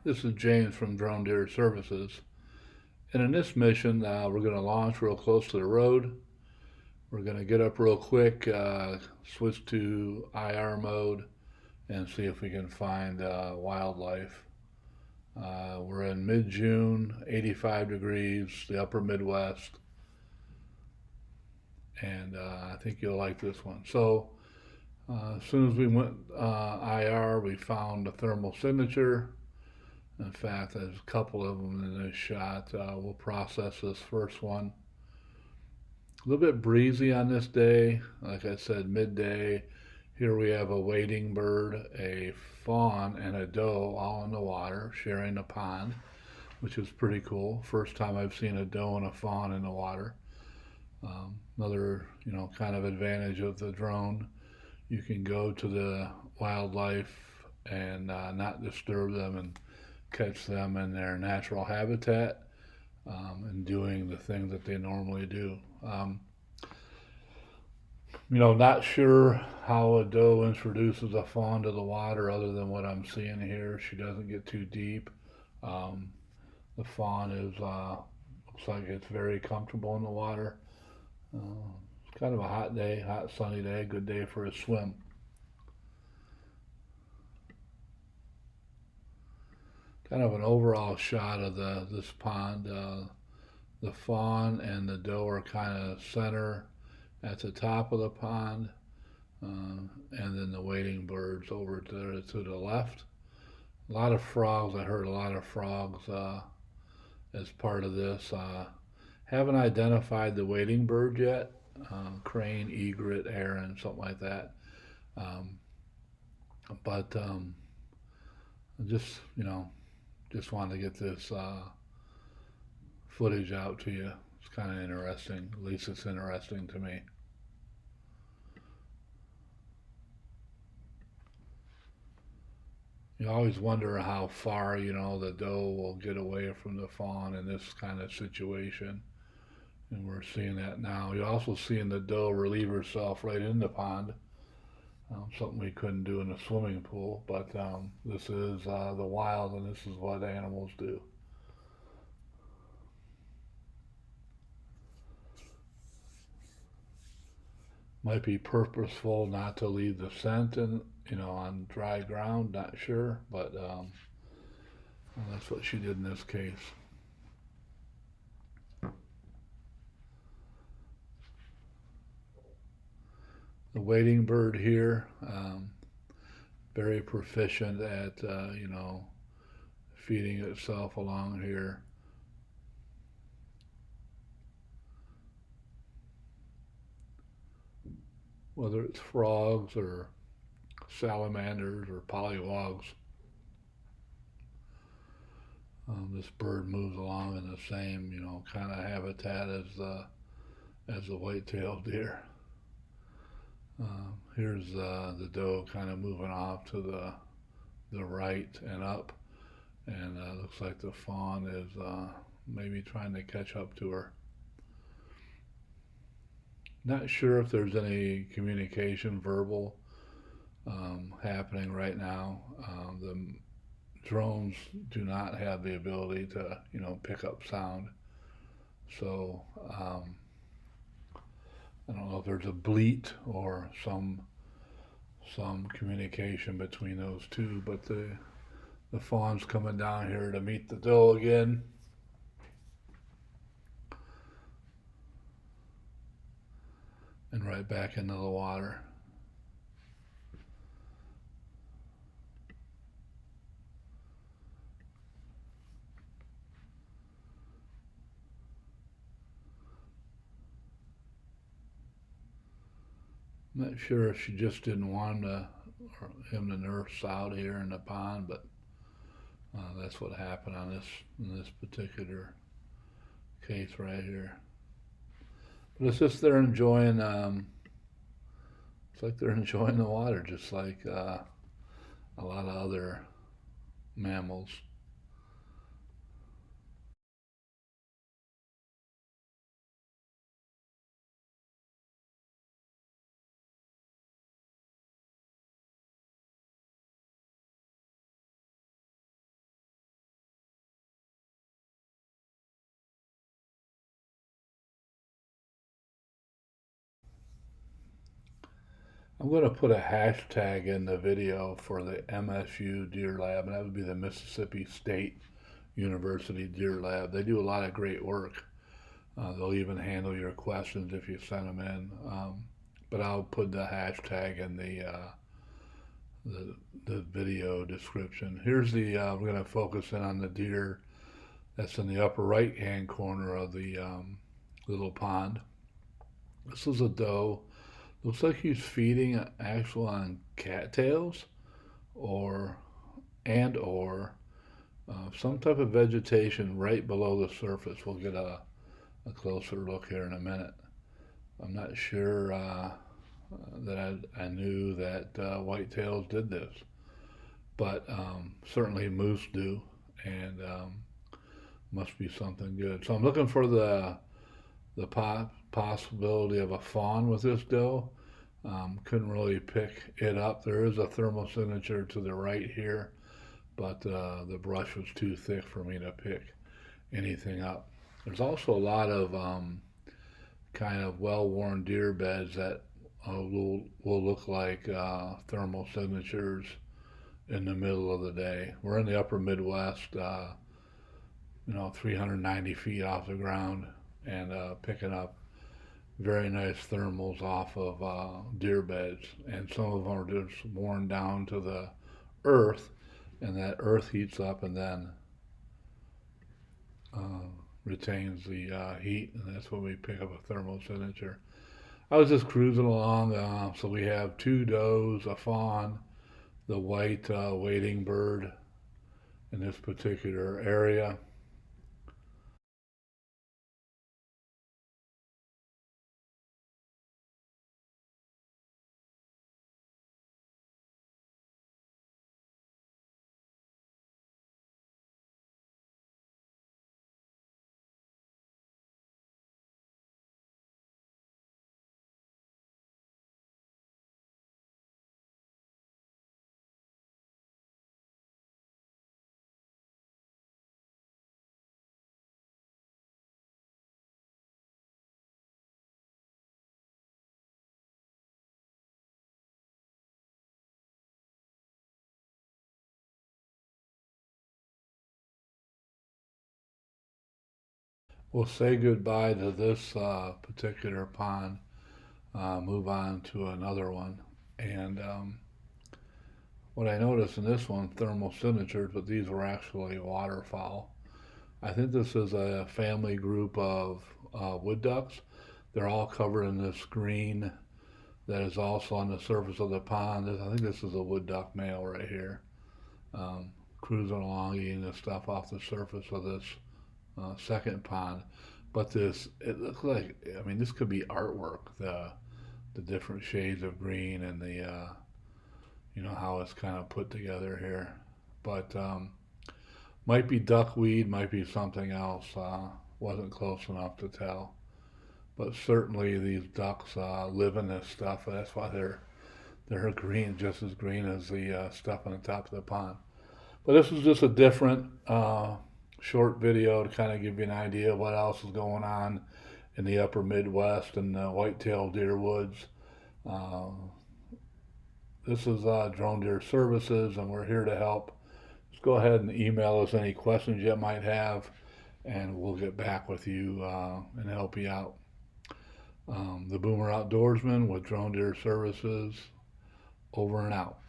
This is James from Drone Deer Services. And in this mission, we're going to launch real close to the road. We're going to get up real quick, switch to IR mode, and see if we can find wildlife. We're in mid-June, 85 degrees, the upper Midwest, and I think you'll like this one. So as soon as we went IR, we found a thermal signature. In fact, there's a couple of them in this shot. We'll process this first one. A little bit breezy on this day. Like I said, midday. Here we have a wading bird, a fawn, and a doe all in the water sharing a pond, which is pretty cool. First time I've seen a doe and a fawn in the water. Another, kind of advantage of the drone. You can go to the wildlife and not disturb them and catch them in their natural habitat and doing the things that they normally do. Not sure how a doe introduces a fawn to the water other than what I'm seeing here. She doesn't get too deep. The fawn is looks like it's very comfortable in the water. It's kind of a hot day, hot sunny day, good day for a swim. Kind of an overall shot of this pond. The fawn and the doe are kind of center at the top of the pond, and then the wading birds over to the left. A lot of frogs. I heard a lot of frogs as part of this. Haven't identified the wading bird yet. Crane, egret, heron, something like that. Um, but just just wanted to get this footage out to you. It's kind of interesting. At least it's interesting to me. You always wonder how far, the doe will get away from the fawn in this kind of situation. And we're seeing that now. You're also seeing the doe relieve herself right in the pond. Something we couldn't do in a swimming pool, but this is the wild, and this is what animals do. Might be purposeful not to leave the scent on dry ground. Not sure, but well, that's what she did in this case. The wading bird here, very proficient at feeding itself along here. Whether it's frogs or salamanders or polywogs, this bird moves along in the same kind of habitat as the whitetail deer. Here's the doe kind of moving off to the right and up, and looks like the fawn is maybe trying to catch up to her. Not sure if there's any communication verbal happening right now. The drones do not have the ability to pick up sound, so I don't know if there's a bleat or some communication between those two, but the fawn's coming down here to meet the doe again. And right back into the water. I'm not sure if she just didn't want him to nurse out here in the pond, but that's what happened in this particular case right here. But it's just they're enjoying. It's like they're enjoying the water, just like a lot of other mammals. I'm going to put a hashtag in the video for the MSU Deer Lab, and that would be the Mississippi State University Deer Lab. They do a lot of great work. They'll even handle your questions if you send them in. But I'll put the hashtag in the video description. Here's the we're going to focus in on the deer that's in the upper right hand corner of the little pond. This is a doe. Looks like he's feeding actual on cattails or some type of vegetation right below the surface. We'll get a closer look here in a minute. I'm not sure that I knew that whitetails did this, but certainly moose do, and must be something good. So I'm looking for the possibility of a fawn with this doe. Couldn't really pick it up. There is a thermal signature to the right here, but the brush was too thick for me to pick anything up. There's also a lot of kind of well-worn deer beds that will look like thermal signatures in the middle of the day. We're in the upper Midwest, 390 feet off the ground, and picking up very nice thermals off of deer beds, and some of them are just worn down to the earth, and that earth heats up and then retains the heat, and that's when we pick up a thermal signature. I was just cruising along, so we have two does, a fawn, the white wading bird in this particular area. We'll say goodbye to this particular pond, move on to another one. And what I noticed in this one, thermal signatures, but these were actually waterfowl. I think this is a family group of wood ducks. They're all covered in this green that is also on the surface of the pond. I think this is a wood duck male right here, cruising along eating the stuff off the surface of this second pond. But it looks like, I mean, this could be artwork. The different shades of green and the how it's kind of put together here. But might be duckweed, might be something else. Wasn't close enough to tell. But certainly these ducks live in this stuff. That's why they're green, just as green as the stuff on the top of the pond. But this is just a different short video to kind of give you an idea of what else is going on in the upper Midwest and the whitetail deer woods. This is Drone Deer Services, and we're here to help. Just go ahead and email us any questions you might have, and we'll get back with you and help you out. The Boomer Outdoorsman with Drone Deer Services, over and out.